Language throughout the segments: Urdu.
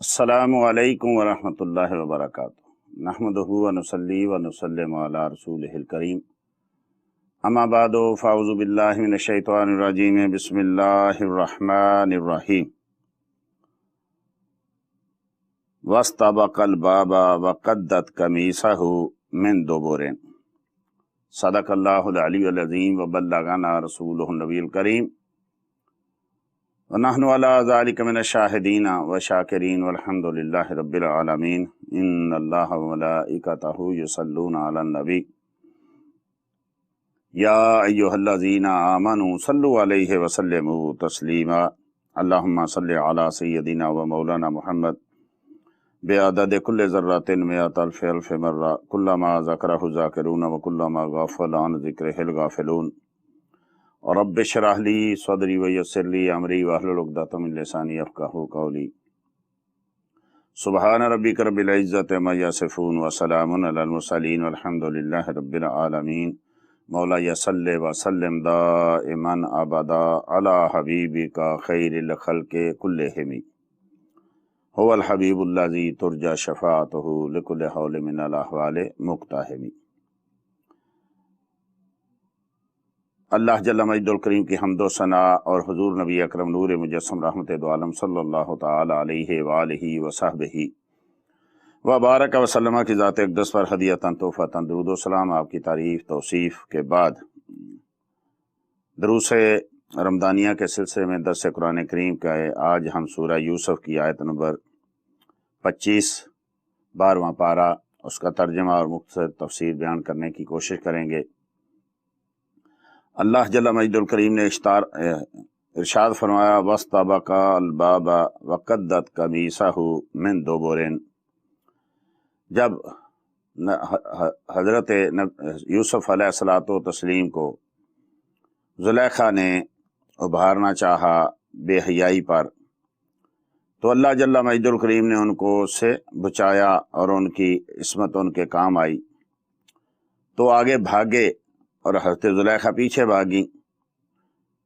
السلام علیکم ورحمۃ اللہ وبرکاتہ نحمدہ ونصلی ونسلم علی رسولہ الکریم اما بعد فاعوذ باللہ من الشیطان الرجیم بسم اللہ الرحمن الرحیم واستبق الباب وقدت قمیصہ من دبر صدق اللہ العلی العظیم وبلغنا رسولہ النبی الکریم ونحن علی ذلک من الشاہدین والشاکرین والحمد للہ رب العالمین ان اللہ وملائکتہ یصلون علی النبی یا ایہا الذین آمنوا صلوا علیہ وسلموا تسلیما اللہم صلی علی سیدنا و مولانا محمد بعدد کل ذرۃ مئۃ الف الف مرہ کلما ذکرہ الذاکرون وکلما غفل عن ذکرہ الغافلون رب اشرح لی صدری ویسر لی امری واحلل عقدۃ من لسانی یفقہوا قولی سبحان ربک رب العزۃ عما یصفون وسلام علی المرسلین والحمد للہ رب العالمین مولا صلی وسلم دائما ابدا علی حبیبک خیر الخلق کلہم هو الحبیب الذی ترجى شفاعته لكل حول من الاحوال مقتحم۔ اللہ جل مجد الکریم کی حمد و ثنا اور حضور نبی اکرم نور مجسم رحمت دو عالم صلی اللہ تعالی علیہ وآلہ وصحبہ وبارک وسلم کی ذات اقدس پر ہدیۃ تحفۃ درود و سلام۔ آپ کی تعریف توصیف کے بعد دروس رمضانیہ کے سلسلے میں درس قرآن کریم کا ہے۔ آج ہم سورہ یوسف کی آیت نمبر 25 12واں پارہ اس کا ترجمہ اور مختصر تفسیر بیان کرنے کی کوشش کریں گے۔ اللہ جل مجد الکریم نے ارشاد فرمایا واستبق الباب وقدت قمیصہ من دبر۔ جب حضرت یوسف علیہ الصلوۃ والتسلیم کو زلیخا نے ابھارنا چاہا بے حیائی پر، تو اللہ جل مجد الکریم نے ان کو اس سے بچایا اور ان کی عصمت ان کے کام آئی، تو آگے بھاگے اور حضرت زلیخا پیچھے بھاگی۔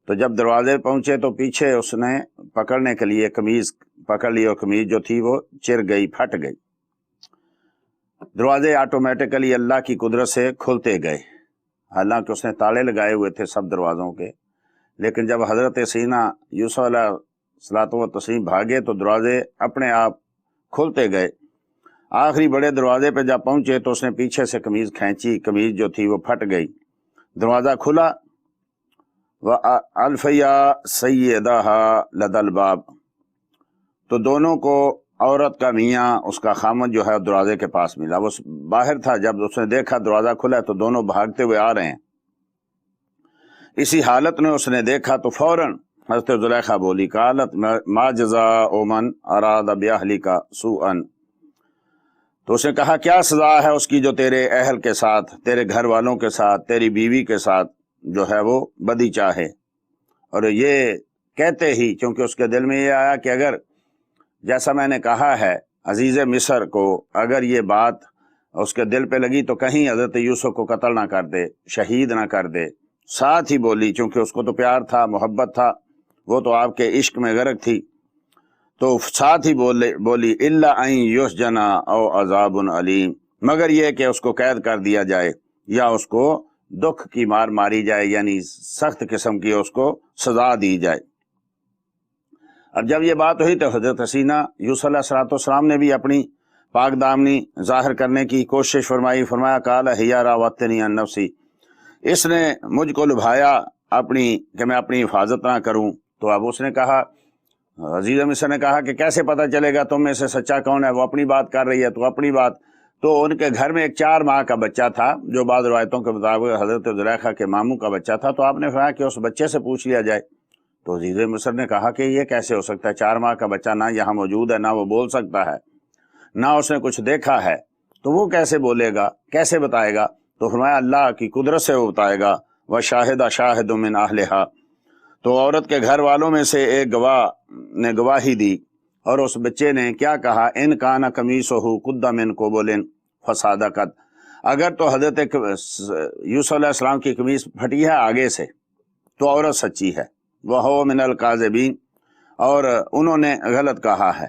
تو جب دروازے پہنچے تو پیچھے اس نے پکڑنے کے لیے قمیض پکڑ لی اور قمیض جو تھی وہ چر گئی، پھٹ گئی۔ دروازے آٹومیٹکلی اللہ کی قدرت سے کھلتے گئے، حالانکہ اس نے تالے لگائے ہوئے تھے سب دروازوں کے، لیکن جب حضرت سینا یوسف علیہ الصلوۃ والتسلیم بھاگے تو دروازے اپنے آپ کھلتے گئے۔ آخری بڑے دروازے پہ جب پہنچے تو اس نے پیچھے سے قمیض کھینچی، قمیض جو تھی وہ پھٹ گئی، دروازہ کھلا۔ وَأَلْفَيَا سَيِّدَهَا لَدَى الْبَابِ، تو دونوں کو عورت کا میاں اس کا خامد جو ہے دروازے کے پاس ملا۔ وہ باہر تھا، جب اس نے دیکھا دروازہ کھلا ہے تو دونوں بھاگتے ہوئے آ رہے ہیں۔ اسی حالت میں اس نے دیکھا تو فوراً حضرت زلیخا بولی قالت ما جزاء من اراد بأہلک سوءا، تو اس نے کہا کیا سزا ہے اس کی جو تیرے اہل کے ساتھ، تیرے گھر والوں کے ساتھ، تیری بیوی کے ساتھ جو ہے وہ بدی چاہے۔ اور یہ کہتے ہی چونکہ اس کے دل میں یہ آیا کہ اگر جیسا میں نے کہا ہے عزیز مصر کو، اگر یہ بات اس کے دل پہ لگی تو کہیں حضرت یوسف کو قتل نہ کر دے، شہید نہ کر دے۔ ساتھ ہی بولی، چونکہ اس کو تو پیار تھا، محبت تھا، وہ تو آپ کے عشق میں غرق تھی، تو ساتھ ہی بولی الا ان یسجن او عذاب علیم، مگر یہ کہ اس کو قید کر دیا جائے یا اس کو دکھ کی مار ماری جائے، یعنی سخت قسم کی اس کو سزا دی جائے۔ اب جب یہ بات ہوئی تو حضرت سینا یوسف علیہ السلام نے بھی اپنی پاک دامنی ظاہر کرنے کی کوشش فرمائی۔ فرمایا قال ہی راوتنی عن نفسی، اس نے مجھ کو لبھایا کہ میں اپنی حفاظت نہ کروں۔ تو اب اس نے کہا، عزیز مصر نے کہا کہ کیسے پتہ چلے گا تم میں سے سچا کون ہے؟ وہ اپنی بات کر رہی ہے تو اپنی بات۔ تو ان کے گھر میں ایک 4 ماہ کا بچہ تھا، جو بعض روایتوں کے مطابق حضرت زلیخا کے ماموں کا بچہ تھا، تو آپ نے فرمایا کہ اس بچے سے پوچھ لیا جائے۔ تو عزیز مصر نے کہا کہ یہ کیسے ہو سکتا ہے؟ 4 ماہ کا بچہ نہ یہاں موجود ہے، نہ وہ بول سکتا ہے، نہ اس نے کچھ دیکھا ہے، تو وہ کیسے بولے گا، کیسے بتائے گا؟ تو فرمایا اللہ کی قدرت سے وہ بتائے گا۔ وَشَاهِدَ شَاهِدٌ مِّنْ أَهْلِهَا، تو عورت کے گھر والوں میں سے ایک گواہ نے گواہی دی، اور اس بچے نے کیا کہا؟ ان کان قمیصہ قد من قبل فصدقت، اگر تو حضرت یوسف علیہ السلام کی قمیص پھٹی ہے آگے سے تو عورت سچی ہے، وَهُوَ مِنَ الْكَاذِبِينَ، اور انہوں نے غلط کہا ہے۔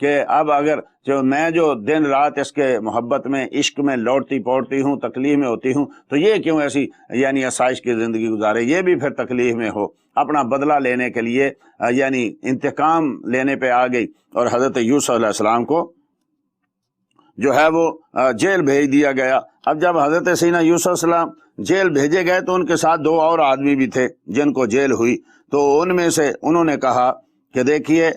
کہ اب اگر جو دن رات اس کے محبت میں عشق میں لوٹتی پوڑتی ہوں، تکلیف میں ہوتی ہوں، تو یہ کیوں ایسی یعنی آسائش کی زندگی گزارے، یہ بھی پھر تکلیف میں ہو، اپنا بدلہ لینے کے لیے یعنی انتقام لینے پہ آ گئی، اور حضرت یوسف علیہ السلام کو جو ہے وہ جیل بھیج دیا گیا۔ اب جب حضرت سیدنا یوسف علیہ السلام جیل بھیجے گئے تو ان کے ساتھ 2 اور آدمی بھی تھے جن کو جیل ہوئی، تو ان میں سے انہوں نے کہا کہ دیکھیے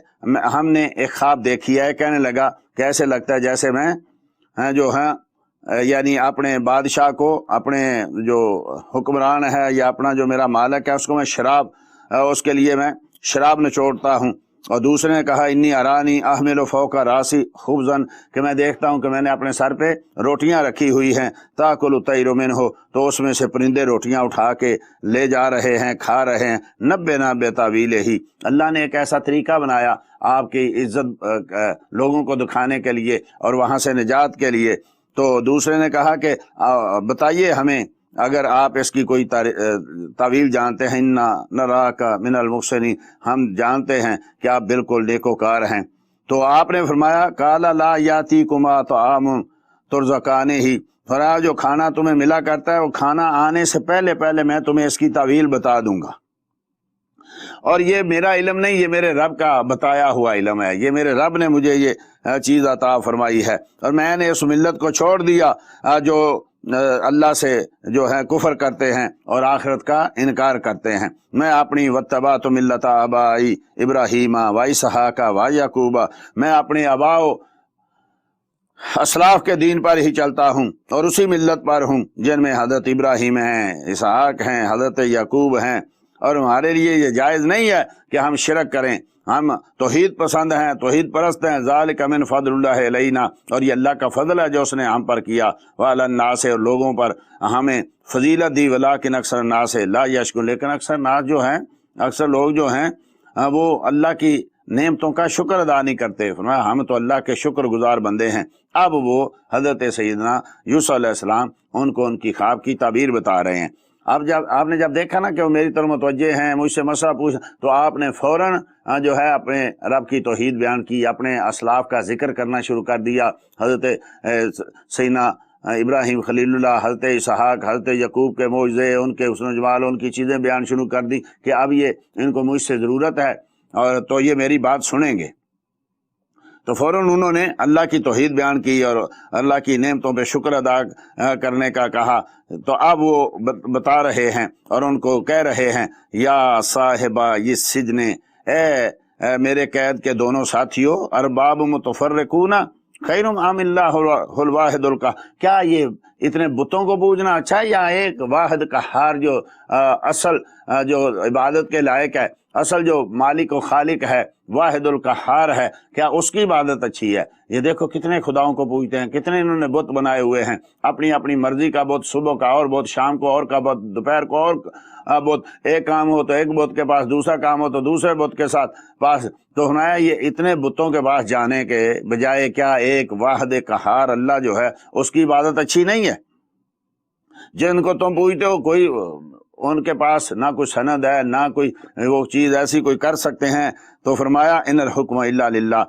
ہم نے ایک خواب دیکھی ہے۔ کہنے لگا کہ ایسے لگتا ہے جیسے میں جو ہے یعنی اپنے بادشاہ کو، اپنے جو حکمران ہے یا اپنا جو میرا مالک ہے، اس کو میں شراب، اس کے لیے میں شراب نچوڑتا ہوں۔ اور دوسرے نے کہا انی ارانی احمل فوق راسی خبزن، کہ میں دیکھتا ہوں کہ میں نے اپنے سر پہ روٹیاں رکھی ہوئی ہیں، تاکل الطیر منہ، تو اس میں سے پرندے روٹیاں اٹھا کے لے جا رہے ہیں، کھا رہے ہیں۔ نبئنا بتاویلہ، اللہ نے ایک ایسا طریقہ بنایا آپ کی عزت لوگوں کو دکھانے کے لیے اور وہاں سے نجات کے لیے۔ تو دوسرے نے کہا کہ بتائیے ہمیں اگر آپ اس کی کوئی تعویل جانتے ہیں، انا نراک من المحسنین، ہم جانتے ہیں کہ آپ بالکل نیکوکار ہیں۔ تو آپ نے فرمایا قال لا یاتیکما طعام ترزقانہ، فرمایا جو کھانا تمہیں ملا کرتا ہے وہ کھانا آنے سے پہلے پہلے میں تمہیں اس کی تعویل بتا دوں گا، اور یہ میرا علم نہیں، یہ میرے رب کا بتایا ہوا علم ہے، یہ میرے رب نے مجھے یہ چیز عطا فرمائی ہے، اور میں نے اس ملت کو چھوڑ دیا جو اللہ سے جو ہے کفر کرتے ہیں اور آخرت کا انکار کرتے ہیں۔ میں اپنی واتبعت ملت آبائی ابراہیم و اسحاق و یعقوب، میں اپنے آبا و اسلاف کے دین پر ہی چلتا ہوں اور اسی ملت پر ہوں جن میں حضرت ابراہیم ہیں، اسحاق ہیں، حضرت یعقوب ہیں، اور ہمارے لیے یہ جائز نہیں ہے کہ ہم شرک کریں، ہم توحید پسند ہیں، توحید پرست ہیں۔ ذالک من فضل اللہ علینا، اور یہ اللہ کا فضل ہے جو اس نے ہم پر کیا، وعلی الناس، اور لوگوں پر ہمیں فضیلت دی، ولکن اکثر الناس لا یشکرون، لیکن اکثر ناس جو ہیں، اکثر لوگ جو ہیں وہ اللہ کی نعمتوں کا شکر ادا نہیں کرتے۔ فرمایا ہم تو اللہ کے شکر گزار بندے ہیں۔ اب وہ حضرت سیدنا یوسف علیہ السلام ان کو ان کی خواب کی تعبیر بتا رہے ہیں۔ اب جب آپ نے دیکھا نا کہ وہ میری طرف متوجہ ہیں، مجھ سے مسئلہ پوچھ، تو آپ نے فوراً جو ہے اپنے رب کی توحید بیان کی، اپنے اسلاف کا ذکر کرنا شروع کر دیا، حضرت سیدنا ابراہیم خلیل اللہ، حضرت اسحاق، حضرت یعقوب کے معجزے، ان کے حسن و جمال، ان کی چیزیں بیان شروع کر دی کہ اب یہ ان کو مجھ سے ضرورت ہے اور تو یہ میری بات سنیں گے۔ تو فوراً انہوں نے اللہ کی توحید بیان کی اور اللہ کی نعمتوں پہ شکر ادا کرنے کا کہا۔ تو اب وہ بتا رہے ہیں اور ان کو کہہ رہے ہیں یا صاحبہ یہ سجن، اے میرے قید کے دونوں ساتھیوں، ارباب متفرقون خیر ام اللہ الواحد القہار، کیا یہ اتنے بتوں کو پوجنا اچھا ہے یا ایک واحد قہار جو اصل جو عبادت کے لائق ہے، اصل جو مالک و خالق ہے، واحد القہار ہے، کیا اس کی عبادت اچھی ہے؟ یہ دیکھو کتنے خداؤں کو پوجتے ہیں، کتنے انہوں نے بت بنائے ہوئے ہیں، اپنی اپنی مرضی کا بت، صبح کا اور بت، شام کو اور کا بت، دوپہر کو اور بت، ایک کام ہو تو ایک بت کے پاس، دوسرا کام ہو تو دوسرے بت کے ساتھ پاس۔ تو فرمایا یہ اتنے بتوں کے پاس جانے کے بجائے کیا ایک واحد قہار اللہ جو ہے اس کی عبادت اچھی نہیں ہے؟ جن کو تم پوجتے ہو کوئی ان کے پاس نہ کوئی سند ہے، نہ کوئی وہ چیز ایسی کوئی کر سکتے ہیں۔ تو فرمایا ان الحکم الا للہ،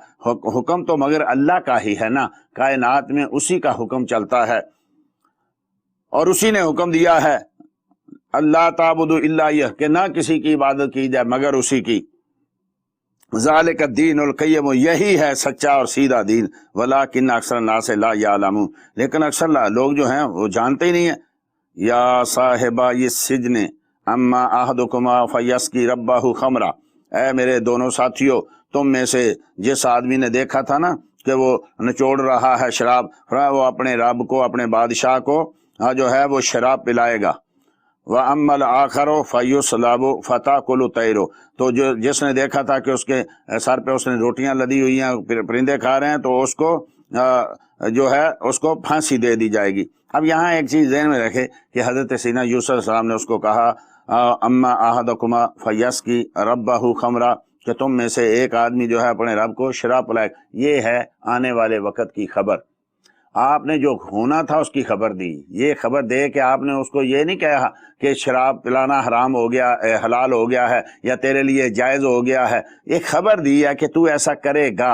حکم تو مگر اللہ کا ہی ہے نا، کائنات میں اسی کا حکم چلتا ہے اور اسی نے حکم دیا ہے اللہ تعبدوا الا ایہ، کہ نہ کسی کی عبادت کی جائے مگر اسی کی۔ ذالک الدین القیم، یہی ہے سچا اور سیدھا دین، ولکن اکثر الناس لا یعلمون، لیکن اکثر لوگ جو ہیں وہ جانتے ہی نہیں ہیں۔ یا صاحبہ یہ سجن اما احدکما فیسقی ربہ خمرہ، اے میرے دونوں ساتھیوں، تم میں سے جس آدمی نے دیکھا تھا نا کہ وہ نچوڑ رہا ہے شراب، وہ اپنے رب کو، اپنے بادشاہ کو جو ہے وہ شراب پلائے گا۔ وَأَمَّا الْآخَرُ فَيُصْلَبُ فَتَأْكُلُ الطَّيْرُ، تو جس نے دیکھا تھا کہ اس کے سر پہ اس نے روٹیاں لدی ہوئی ہیں، پرندے کھا رہے ہیں، تو اس کو جو ہے اس کو پھانسی دے دی جائے گی۔ اب یہاں ایک چیز ذہن میں رکھے کہ حضرت سیدنا یوسف علیہ السلام نے اس کو کہا اما احدکما فیسقی ربہ خمرہ، کہ تم میں سے ایک آدمی جو ہے اپنے رب کو شراب پلائے۔ یہ ہے آنے والے وقت کی خبر، آپ نے جو ہونا تھا اس کی خبر دی۔ یہ خبر دے کہ آپ نے اس کو یہ نہیں کہا کہ شراب پلانا حرام ہو گیا، حلال ہو گیا ہے یا تیرے لیے جائز ہو گیا ہے، ایک خبر دی ہے کہ تو ایسا کرے گا،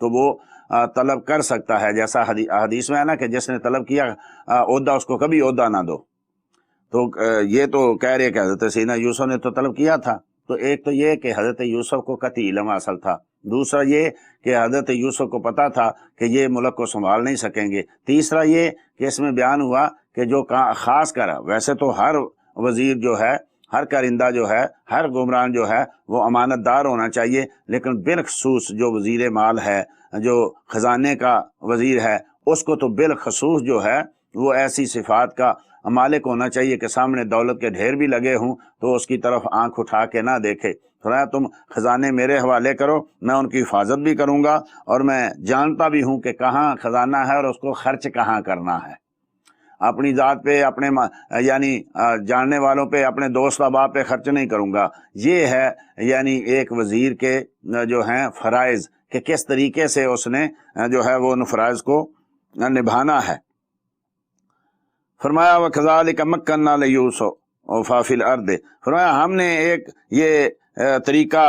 تو وہ طلب کر سکتا ہے، جیسا حدیث میں ہے نا کہ جس نے طلب کیا عہدہ اس کو کبھی عہدہ نہ دو۔ تو یہ تو کہہ رہے کہ حضرت سیدنا یوسف نے تو طلب کیا تھا، تو ایک تو یہ کہ حضرت یوسف کو قطعی علم حاصل تھا، دوسرا یہ کہ حضرت یوسف کو پتا تھا کہ یہ ملک کو سنبھال نہیں سکیں گے، تیسرا یہ کہ اس میں بیان ہوا کہ جو خاص کر ویسے تو ہر وزیر جو ہے، ہر کارندہ جو ہے، ہر حکمران جو ہے وہ امانت دار ہونا چاہیے، لیکن بالخصوص جو وزیر مال ہے، جو خزانے کا وزیر ہے، اس کو تو بالخصوص جو ہے وہ ایسی صفات کا مالک ہونا چاہیے کہ سامنے دولت کے ڈھیر بھی لگے ہوں تو اس کی طرف آنکھ اٹھا کے نہ دیکھے۔ فرمایا تم خزانے میرے حوالے کرو، میں ان کی حفاظت بھی کروں گا، اور میں جانتا بھی ہوں کہ کہاں خزانہ ہے اور اس کو خرچ کہاں کرنا ہے۔ اپنی ذات پہ، اپنے یعنی جاننے والوں پہ، اپنے دوست احباب پہ خرچ نہیں کروں گا۔ یہ ہے یعنی ایک وزیر کے جو ہیں فرائض، کہ کس طریقے سے اس نے جو ہے وہ ان فرائض کو نبھانا ہے۔ فرمایا وَكَذَلِكَ مَكَّنَّا لِيُوسُفَ فِي الْأَرْضِ، فرمایا ہم نے ایک یہ طریقہ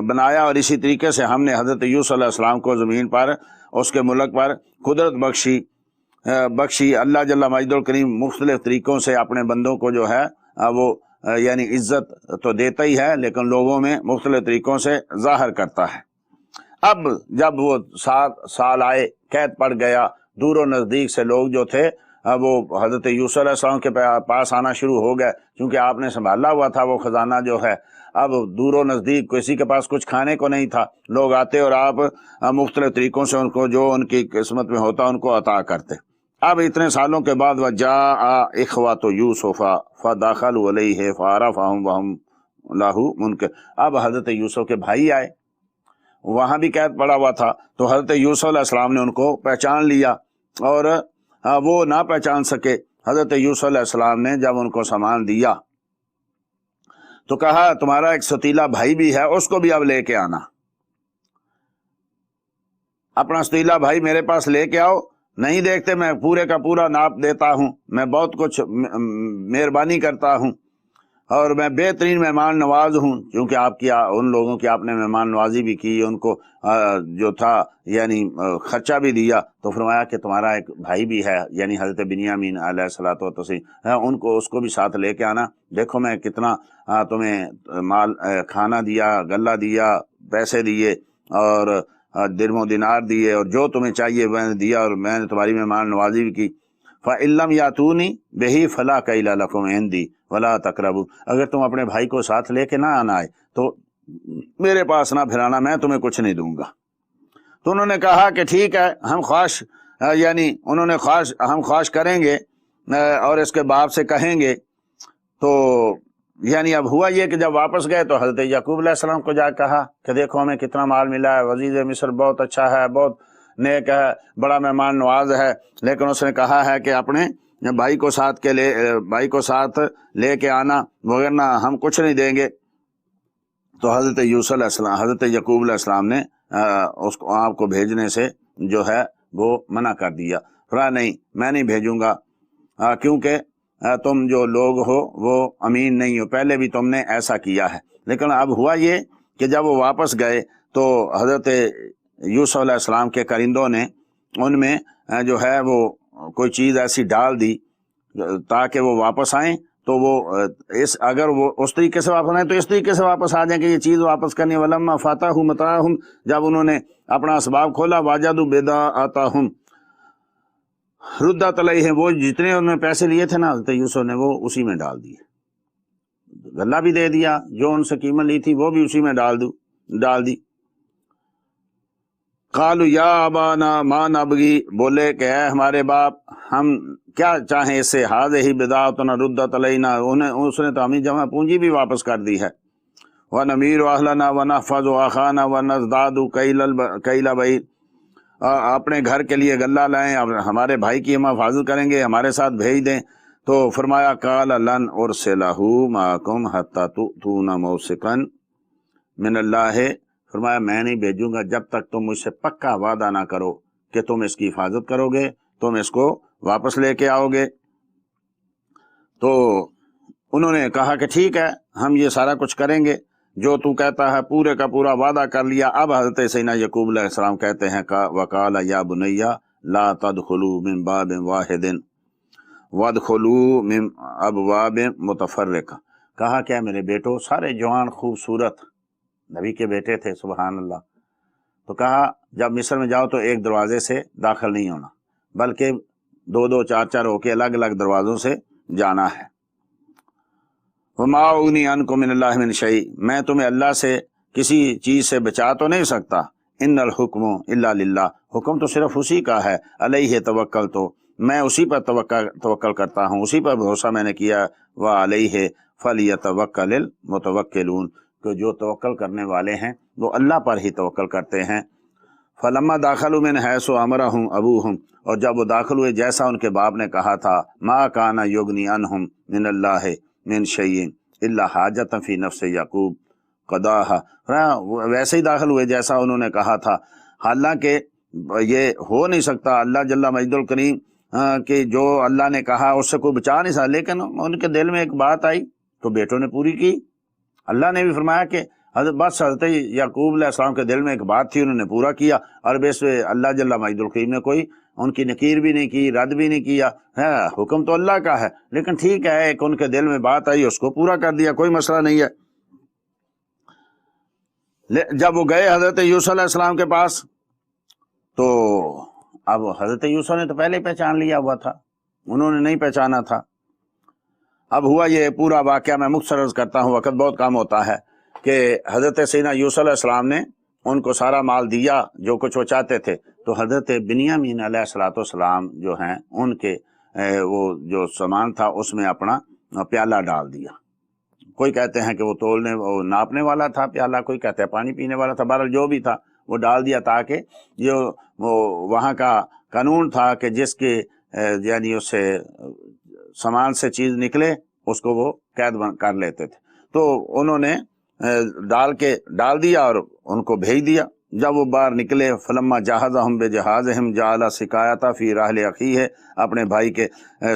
بنایا اور اسی طریقے سے ہم نے حضرت یوسف علیہ السلام کو زمین پر، اس کے ملک پر قدرت بخشی۔ اللہ جل مجدہ الکریم مختلف طریقوں سے اپنے بندوں کو جو ہے وہ یعنی عزت تو دیتا ہی ہے، لیکن لوگوں میں مختلف طریقوں سے ظاہر کرتا ہے۔ اب جب وہ 7 سال آئے، قید پڑ گیا، دور و نزدیک سے لوگ جو تھے وہ حضرت یوسف علیہ السلام کے پاس آنا شروع ہو گئے، کیونکہ آپ نے سنبھالا ہوا تھا وہ خزانہ جو ہے۔ اب دور و نزدیک کسی کے پاس کچھ کھانے کو نہیں تھا، لوگ آتے اور آپ مختلف طریقوں سے ان کو جو ان کی قسمت میں ہوتا ان کو عطا کرتے۔ اب اتنے سالوں کے بعد وَجَاءَ إِخْوَةُ يُوسُفَ فَدَخَلُوا عَلَيْهِ فَعَرَفَهُمْ وَهُمْ لَهُ مُنْكِرُونَ، اب حضرت یوسف کے بھائی آئے، وہاں بھی قید پڑا ہوا تھا، تو حضرت یوسف علیہ السلام نے ان کو پہچان لیا، اور وہ نہ پہچان سکے۔ حضرت یوسف علیہ السلام نے جب ان کو سامان دیا تو کہا تمہارا ایک ستیلا بھائی بھی ہے، اس کو بھی اب لے کے آنا، اپنا ستیلا بھائی میرے پاس لے کے آؤ۔ نہیں دیکھتے میں پورے کا پورا ناپ دیتا ہوں، میں بہت کچھ مہربانی کرتا ہوں، اور میں بہترین مہمان نواز ہوں، کیونکہ آپ کی ان لوگوں کی آپ نے مہمان نوازی بھی کی، ان کو جو تھا یعنی خرچہ بھی دیا۔ تو فرمایا کہ تمہارا ایک بھائی بھی ہے، یعنی حضرت بنیامین علیہ الصلوۃ والتسلیم، ان کو اس کو بھی ساتھ لے کے آنا، دیکھو میں کتنا تمہیں مال کھانا دیا، غلہ دیا، پیسے دیے، اور درم و دینار دیے، اور جو تمہیں چاہیے میں نے دیا، اور میں نے تمہاری مہمان نوازی بھی کی۔ فَإِن لَّمْ يَأْتُونِي بِهِ فَلَا كَيْلَ لَكُمْ عِندِي وَلَا تَقْرَبُوا، اگر تم اپنے بھائی کو ساتھ لے کے نہ آنا آئے تو میرے پاس نہ پھرانا، میں تمہیں کچھ نہیں دوں گا۔ تو انہوں نے کہا کہ ٹھیک ہے، ہم خواہش یعنی انہوں نے ہم خواہش کریں گے اور اس کے باپ سے کہیں گے۔ تو یعنی اب ہوا یہ کہ جب واپس گئے تو حضرت یعقوب علیہ السلام کو جا کہا کہ دیکھو ہمیں کتنا مال ملا ہے، وزیر مصر بہت اچھا ہے، بہت نیک ہے، بڑا مہمان نواز ہے، لیکن اس نے کہا ہے کہ اپنے بھائی کو ساتھ لے کے آنا، وگرنہ ہم کچھ نہیں دیں گے۔ تو حضرت یوسف علیہ السلام، حضرت یعقوب علیہ السلام نے اس کو آپ کو بھیجنے سے جو ہے وہ منع کر دیا۔ فرمایا نہیں، میں نہیں بھیجوں گا، کیونکہ تم جو لوگ ہو وہ امین نہیں ہو، پہلے بھی تم نے ایسا کیا ہے۔ لیکن اب ہوا یہ کہ جب وہ واپس گئے تو حضرت یوسف علیہ السلام کے کرندوں نے ان میں جو ہے وہ کوئی چیز ایسی ڈال دی تاکہ وہ واپس آئیں، تو وہ اگر وہ اس طریقے سے واپس آئیں تو اس طریقے سے واپس آ جائیں کہ یہ چیز واپس کرنی۔ ولما فتحوا متاعهم، جب انہوں نے اپنا اسباب کھولا، وجدوا بضاعتهم ردت علیہم، وہ جتنے انہوں نے پیسے لیے تھے نا حضرت یوسف نے، وہ اسی میں ڈال دیے، غلہ بھی دے دیا، جو ان سے قیمت لی تھی وہ بھی اسی میں ڈال دی۔ قالوا یا ابانا ما نبغی، بولے کہ اے ہمارے باپ، ہم کیا چاہیں اس سے، ہذہ بضاعتنا ردت علینا، اس نے تو ہمیں جمع پونجی بھی واپس کر دی ہے۔ ونمیر اہلنا ونحفظ اخانا ونزداد کیل بعیر، اپنے گھر کے لیے غلہ لائیں، ہمارے بھائی کی ہم حفاظت کریں گے، ہمارے ساتھ بھیج دیں۔ تو فرمایا قال لن ارسلہ معکم حتی تؤتون موثقا من اللہ، فرمایا میں نہیں بھیجوں گا جب تک تم مجھ سے پکا وعدہ نہ کرو کہ تم اس کی حفاظت کرو گے، تم اس کو واپس لے کے آؤ گے۔ تو انہوں نے کہا کہ ٹھیک ہے، ہم یہ سارا کچھ کریں گے۔ جو تو کہتا ہے پورے کا پورا وعدہ کر لیا۔ اب حضرت سیدنا یعقوب علیہ السلام کہتے ہیں وقال یا بنیا لا تدخلوا من باب واحد وادخلوا من ابواب متفرقہ، کہا کیا میرے بیٹو، سارے جوان خوبصورت نبی کے بیٹے تھے، سبحان اللہ، تو کہا جب مصر میں جاؤ تو ایک دروازے سے داخل نہیں ہونا، بلکہ دو دو چار چار ہو کے الگ الگ دروازوں سے جانا ہے۔ وما اغنی عنکم من اللہ من شیء، میں تمہیں اللہ سے کسی چیز سے بچا تو نہیں سکتا، ان الحکم الا للہ، حکم تو صرف اسی کا ہے، علیہ توکلت، میں اسی پر توکل کرتا ہوں، اسی پر بھروسہ میں نے کیا، وعلیہ فلیتوکل المتوکلون، کہ جو توکل کرنے والے ہیں وہ اللہ پر ہی توکل کرتے ہیں۔ فلما داخلوا من حیث امرهم ابوہم، اور جب وہ داخل ہوئے جیسا ان کے باپ نے کہا تھا، ما کان یغنی عنہم من اللہ من شیء الا حاجۃ فی نفس یعقوب قضاها، ویسے ہی داخل ہوئے جیسا انہوں نے کہا تھا، حالانکہ یہ ہو نہیں سکتا اللہ جل مجد الکریم کہ جو اللہ نے کہا اس سے کوئی بچا نہیں سکتا، لیکن ان کے دل میں ایک بات آئی تو بیٹوں نے پوری کی۔ اللہ نے بھی فرمایا کہ حضرت یعقوب علیہ السلام کے دل میں ایک بات تھی، انہوں نے پورا کیا، اور بس اللہ جل مجد الکریم نے کوئی ان کی نکیر بھی نہیں کی، رد بھی نہیں کیا، حکم تو اللہ کا ہے، لیکن ٹھیک ہے ایک ان کے دل میں بات آئی اس کو پورا کر دیا، کوئی مسئلہ نہیں ہے۔ جب وہ گئے حضرت یوسف علیہ السلام کے پاس تو اب حضرت یوسف نے تو پہلے پہچان لیا ہوا تھا، انہوں نے نہیں پہچانا تھا۔ اب ہوا یہ پورا واقعہ میں مختصر عرض کرتا ہوں، وقت بہت کم ہوتا ہے، کہ حضرت سیدنا یوسف علیہ السلام نے ان کو سارا مال دیا جو کچھ وہ چاہتے تھے، تو حضرت بنیامین علیہ السلام جو ہیں ان کے وہ جو سامان تھا اس میں اپنا پیالہ ڈال دیا، کوئی کہتے ہیں کہ وہ تولنے وہ ناپنے والا تھا پیالہ، کوئی کہتے ہیں پانی پینے والا تھا، بہرحال جو بھی تھا وہ ڈال دیا، تاکہ جو وہ وہاں کا قانون تھا کہ جس کے یعنی اس سے سامان سے چیز نکلے اس کو وہ قید کر لیتے تھے، تو انہوں نے ڈال دیا اور ان کو بھیج دیا۔ جب وہ باہر نکلے فلما جہزہم بجہازہم جعل سقایۃ فی رحل اخیہ، اپنے بھائی کے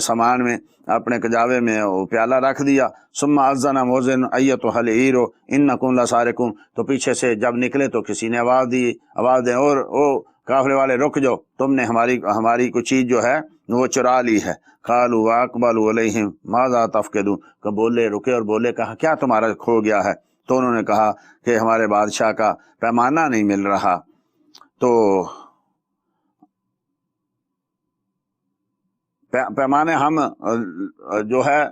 سامان میں اپنے کجاوے میں وہ پیالہ رکھ دیا، ثم اذن مؤذن ایتھا العیر انکم لسارقون، تو پیچھے سے جب نکلے تو کسی نے آواز دیں اور او قافلے والے رک جاؤ، تم نے ہماری کوئی چیز جو ہے وہ چرا لی ہے۔ قالوا واقبلوا علیہم ماذا تفقدون، کہ بولے رکے اور بولے کہا کیا تمہارا کھو گیا ہے، تو انہوں نے کہا کہ ہمارے بادشاہ کا پیمانہ نہیں مل رہا، تو پیمانے ہم جو ہے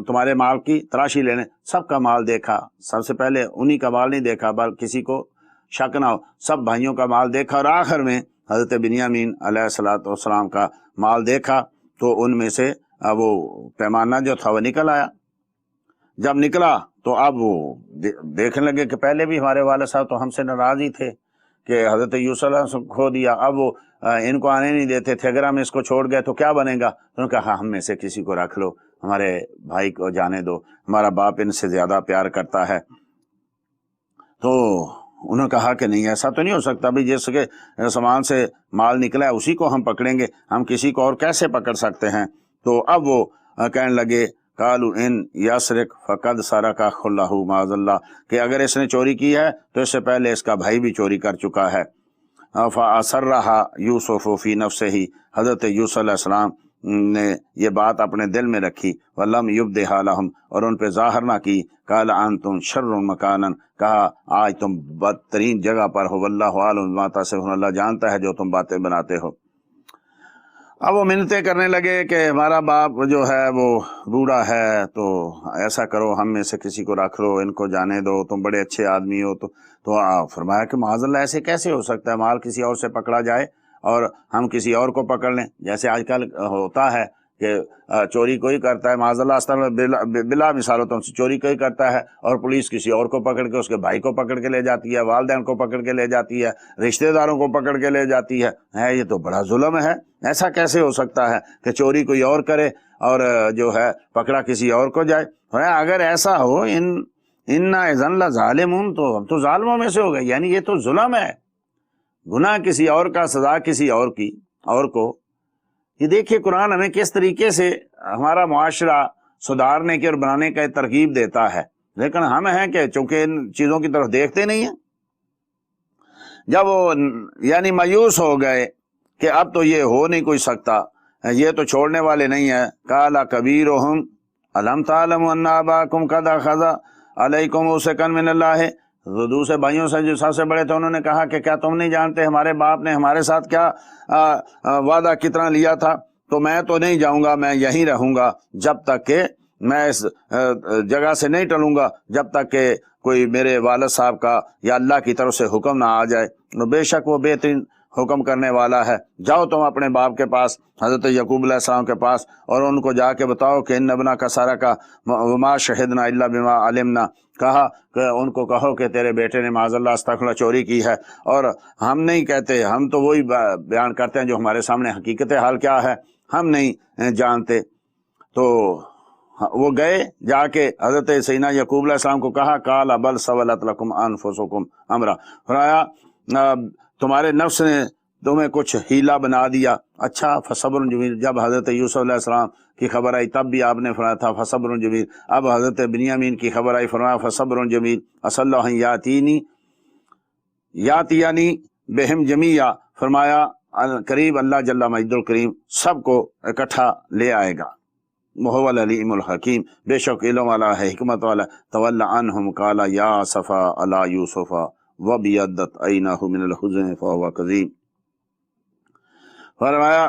تمہارے مال کی تلاشی لینے، سب کا مال دیکھا، سب سے پہلے انہی کا مال نہیں دیکھا بلکہ کسی کو شک نہ ہو، سب بھائیوں کا مال دیکھا، اور آخر میں حضرت بنیامین علیہ السلام کا مال دیکھا، تو ان میں سے وہ پیمانہ جو تھا وہ نکل آیا۔ جب نکلا تو اب وہ دیکھنے لگے کہ پہلے بھی ہمارے والد صاحب تو ہم سے ناراض ہی تھے کہ حضرت یوسف علیہ السلام کھو دیا، اب وہ ان کو آنے نہیں دیتے تھے، اگر ہم اس کو چھوڑ گئے تو کیا بنے گا، تو انہوں نے کہا ہم میں سے کسی کو رکھ لو، ہمارے بھائی کو جانے دو، ہمارا باپ ان سے زیادہ پیار کرتا ہے۔ تو انہوں نے کہا کہ نہیں ایسا تو نہیں ہو سکتا، بھی جس کے سامان سے مال نکلا ہے اسی کو ہم پکڑیں گے، ہم کسی کو اور کیسے پکڑ سکتے ہیں۔ تو اب وہ کہنے لگے قالوا ان یسرق فقد سرق اخ له معاذ اللہ، کہ اگر اس نے چوری کی ہے تو اس سے پہلے اس کا بھائی بھی چوری کر چکا ہے۔ فَأَسَرَّهَا يُوسُفُ فِي نَفْسِهِ، حضرت یوسف علیہ السلام نے یہ بات اپنے دل میں رکھی، وَلَمْ يُبْدِهَا لَهُمْ، اور ان پہ ظاہر نہ کی، قَالَ أَنْتُمْ شَرٌّ مَكَانًا، کہا آج تم بدترین جگہ پر ہو، وَاللَّهُ أَعْلَمُ بِمَا تَصِفُونَ، اللہ جانتا ہے جو تم باتیں بناتے ہو۔ اب وہ منتیں کرنے لگے کہ ہمارا باپ جو ہے وہ بوڑھا ہے، تو ایسا کرو ہم میں سے کسی کو رکھ لو، ان کو جانے دو، تم بڑے اچھے آدمی ہو۔ تو فرمایا کہ معاذ اللہ ایسے کیسے ہو سکتا ہے، مال کسی اور سے پکڑا جائے اور ہم کسی اور کو پکڑ لیں، جیسے آج کل ہوتا ہے کہ چوری کوئی کرتا ہے، معاذ اللہ استغفر بلا مثال ہوتا ہے، چوری کوئی کرتا ہے اور پولیس کسی اور کو پکڑ کے اس کے بھائی کو پکڑ کے لے جاتی ہے، والدین کو پکڑ کے لے جاتی ہے، رشتہ داروں کو پکڑ کے لے جاتی ہے، یہ تو بڑا ظلم ہے۔ ایسا کیسے ہو سکتا ہے کہ چوری کوئی اور کرے اور جو ہے پکڑا کسی اور کو جائے؟ اگر ایسا ہو اِنَّا اِذًا لَظَالِمُونَ، تو ہم تو ظالموں میں سے ہو گئے، یعنی یہ تو ظلم ہے، گناہ کسی اور کا، سزا کسی اور کی اور کو۔ یہ دیکھیے قرآن ہمیں کس طریقے سے ہمارا معاشرہ سدھارنے کی اور بنانے کا ترغیب دیتا ہے۔ لیکن ہم ہیں کہ چونکہ ان چیزوں کی طرف دیکھتے نہیں ہیں۔ جب وہ یعنی مایوس ہو گئے کہ اب تو یہ ہو نہیں کوئی سکتا، یہ تو چھوڑنے والے نہیں ہیں، قال کبیرہم الم تعلموا ان اباکم قد اخذ علیکم موثقا من اللہ، تو دوسرے بھائیوں سے جو سب سے بڑے تھے انہوں نے کہا کہ کیا تم نہیں جانتے ہمارے باپ نے ہمارے ساتھ کیا وعدہ کتنا لیا تھا؟ تو میں تو نہیں جاؤں گا، میں یہیں رہوں گا جب تک کہ میں اس جگہ سے نہیں ٹلوں گا، جب تک کہ کوئی میرے والد صاحب کا یا اللہ کی طرف سے حکم نہ آ جائے۔ بے شک وہ بہترین حکم کرنے والا ہے۔ جاؤ تم اپنے باپ کے پاس، حضرت یعقوب علیہ السلام کے پاس، اور ان کو جا کے بتاؤ کہ ان ابنا کا سارا کا وما شہدنا الا بما علمنا، کہا کہ ان کو کہو کہ تیرے بیٹے نے معاذ اللہ استغفر چوری کی ہے، اور ہم نہیں کہتے، ہم تو وہی بیان کرتے ہیں جو ہمارے سامنے حقیقت حال کیا ہے، ہم نہیں جانتے۔ تو وہ گئے، جا کے حضرت سیدنا یعقوب علیہ السلام کو کہا قال بل سولت لکم انفسکم امرا، فرمایا تمہارے نفس نے تمہیں کچھ ہیلا بنا دیا، اچھا فصبر جمیل۔ جب حضرت یوسف علیہ السلام کی خبر آئی تب بھی آپ نے فرمایا تھا فصبر جمیل، اب حضرت بنیامین کی خبر آئی فرمایا فصبر جمیل، عسى الله یاتینی بہم جمیعا، فرمایا قریب اللہ جل مجد الکریم سب کو اکٹھا لے آئے گا، وهو العلیم الحکیم، بے شک علم والا ہے، حکمت والا۔ تولی عنہم قال یا صفا علی یوسف وابیضت عینہ من الحزن فهو کظیم، فرمایا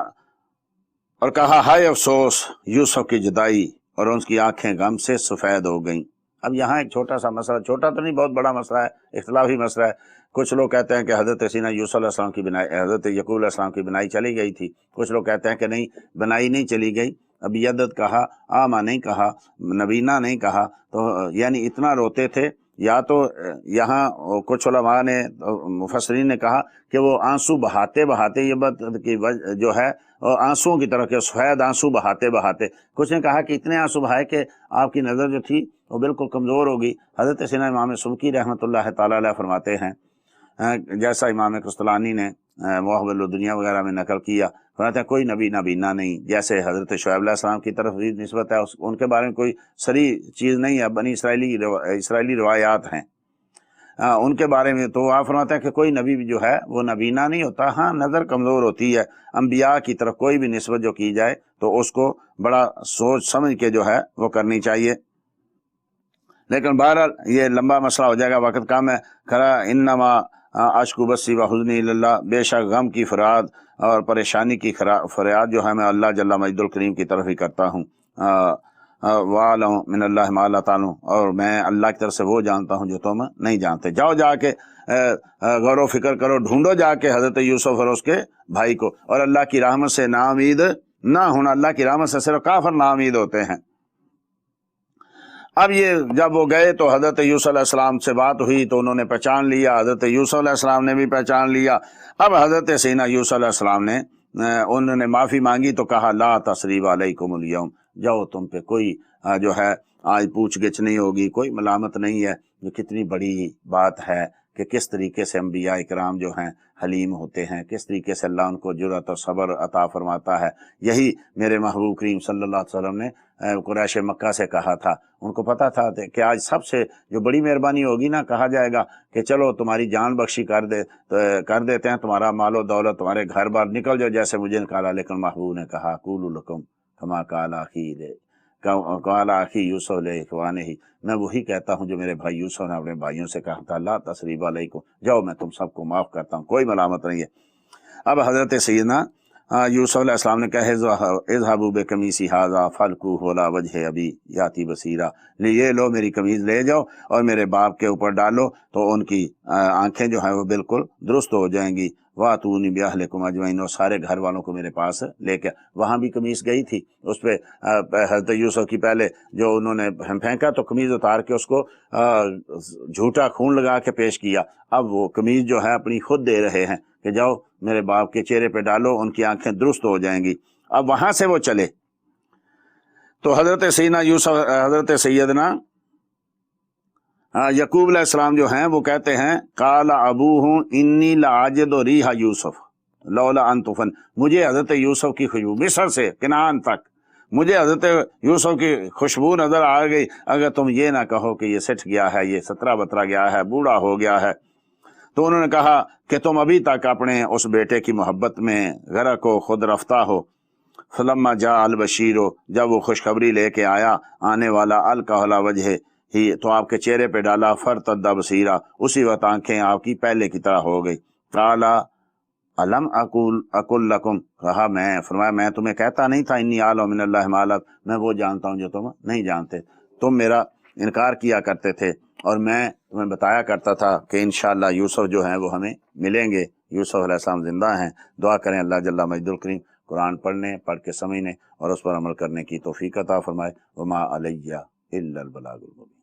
اور کہا ہائے افسوس یوسف کی جدائی، اور ان کی آنکھیں غم سے سفید ہو گئیں۔ اب یہاں ایک چھوٹا سا مسئلہ، چھوٹا تو نہیں بہت بڑا مسئلہ ہے، اختلافی مسئلہ ہے۔ کچھ لوگ کہتے ہیں کہ حضرت سیدنا یوسف علیہ السلام کی بنائی، حضرت یعقوب علیہ السلام کی بنائی چلی گئی تھی، کچھ لوگ کہتے ہیں کہ نہیں بنائی نہیں چلی گئی، ابیضت کہا، آما نہیں کہا، نبینا نہیں کہا، تو یعنی اتنا روتے تھے۔ یا تو یہاں کچھ علماء نے مفسرین نے کہا کہ وہ آنسو بہاتے بہاتے، یہ بات کی جو ہے آنسوؤں کی طرح کے سفید آنسو بہاتے بہاتے، کچھ نے کہا کہ اتنے آنسو بہائے کہ آپ کی نظر جو تھی وہ بالکل کمزور ہوگی۔ حضرت سیدنا امام سبکی رحمۃ اللہ تعالی علیہ فرماتے ہیں، جیسا امام قسطلانی نے محب الدنیا وغیرہ میں نقل کیا، فرماتے ہیں کوئی نبی نبینا نہیں، جیسے حضرت شعیب علیہ السلام کی طرف بھی نسبت ہے، ان کے بارے میں کوئی صریح چیز نہیں ہے، بنی اسرائیلی روایات ہیں ان کے بارے میں، تو آپ فرماتے ہیں کہ کوئی نبی بھی جو ہے وہ نبینا نہیں ہوتا، ہاں نظر کمزور ہوتی ہے۔ انبیاء کی طرف کوئی بھی نسبت جو کی جائے تو اس کو بڑا سوچ سمجھ کے جو ہے وہ کرنی چاہیے۔ لیکن بہرحال یہ لمبا مسئلہ ہو جائے گا، وقت کم ہے۔ کرا انما اشکو بسی و حزنی اللہ، بے شک غم کی فریاد اور پریشانی کی فریاد جو ہے میں اللہ جل مجد الکریم کی طرف ہی کرتا ہوں، وَعَلَمُ مِنَ اللَّهِ مَا لَا تَعْلَمُونَ، اور میں اللہ کی طرف سے وہ جانتا ہوں جو تم نہیں جانتے۔ جاؤ جا کے غور و فکر کرو، ڈھونڈو جا کے حضرت یوسف اور اس کے بھائی کو، اور اللہ کی رحمت سے نا امید نہ ہونا، اللہ کی رحمت سے صرف کافر نا امید ہوتے ہیں۔ اب یہ جب وہ گئے تو حضرت یوسف علیہ السلام سے بات ہوئی تو انہوں نے پہچان لیا، حضرت یوسف علیہ السلام نے بھی پہچان لیا۔ اب حضرت سیدنا یوسف علیہ السلام نے انہوں نے معافی مانگی تو کہا لا تثریب علیکم اليوم، جاؤ تم پہ کوئی جو ہے آج پوچھ گچھ نہیں ہوگی، کوئی ملامت نہیں ہے۔ یہ کتنی بڑی بات ہے کہ کس طریقے سے انبیاء اکرام جو ہیں حلیم ہوتے ہیں، کس طریقے سے اللہ ان کو جرأت اور صبر عطا فرماتا ہے۔ یہی میرے محبوب کریم صلی اللہ علیہ وسلم نے قریش مکہ سے کہا تھا، ان کو پتا تھا کہ آج سب سے جو بڑی مہربانی ہوگی نا، کہا جائے گا کہ چلو تمہاری جان بخشی کر دیتے ہیں، تمہارا مال و دولت، تمہارے گھر بار نکل جاؤ جیسے مجھے نکالا۔ لیکن محبوب نے کہا قول لکم کما قال اخی یوسف لاخوانہ، میں وہی کہتا ہوں جو میرے بھائی یوسف نے اپنے بھائیوں سے کہا تھا، لا تثریب علیکم، جاؤ میں تم سب کو معاف کرتا ہوں، کوئی ملامت نہیں ہے۔ اب حضرت سیدنا یوسف علیہ السلام نے کہا اذهبوا بقمیصی ھذا فالقوہ علی وجہ ابی یاتی بصیرا، یہ لو میری قمیض لے جاؤ اور میرے باپ کے اوپر ڈالو تو ان کی آنکھیں جو ہیں وہ بالکل درست ہو جائیں گی۔ واتونی باہلکم اجمعین، اور سارے گھر والوں کو میرے پاس لے کے۔ وہاں بھی قمیص گئی تھی، اس پہ حضرت یوسف کی پہلے جو انہوں نے پھینکا تو قمیض اتار کے اس کو جھوٹا خون لگا کے پیش کیا۔ اب وہ قمیض جو ہے اپنی خود دے رہے ہیں کہ جاؤ میرے باپ کے چہرے پہ ڈالو، ان کی آنکھیں درست ہو جائیں گی۔ اب وہاں سے وہ چلے تو حضرت سیدنا یعقوب علیہ السلام جو ہیں وہ کہتے ہیں قال ابوہ انی لاجد ریح یوسف لولا ان تفن، مجھے حضرت یوسف کی خوشبو مصر سے کنعان تک مجھے حضرت یوسف کی خوشبو نظر آ گئی، اگر تم یہ نہ کہو کہ یہ سٹ گیا ہے، یہ سترہ بترا گیا ہے، بوڑھا ہو گیا ہے۔ تو انہوں نے کہا کہ تم ابھی تک اپنے اس بیٹے کی محبت میں غرق ہو، خود رفتہ ہو۔ فلما جاء البشیر، جب وہ خوشخبری لے کے آیا آنے والا، القى على وجہ ہی، تو آپ کے چہرے پہ ڈالا، فرتد بصیرا، اسی وقت آنکھیں آپ کی پہلے کی طرح ہو گئی۔ قال الم اقل لکم، کہا میں، فرمایا میں تمہیں کہتا نہیں تھا انی اعلم من اللہ ما لا، میں وہ جانتا ہوں جو تم نہیں جانتے، تم میرا انکار کیا کرتے تھے، اور میں تمہیں بتایا کرتا تھا کہ انشاءاللہ یوسف جو ہیں وہ ہمیں ملیں گے، یوسف علیہ السلام زندہ ہیں۔ دعا کریں اللہ جل مجد الکریم قرآن پڑھنے، پڑھ کے سمجھنے اور اس پر عمل کرنے کی توفیق عطا فرمائے۔ وما علیہ الا البلاغ المبین۔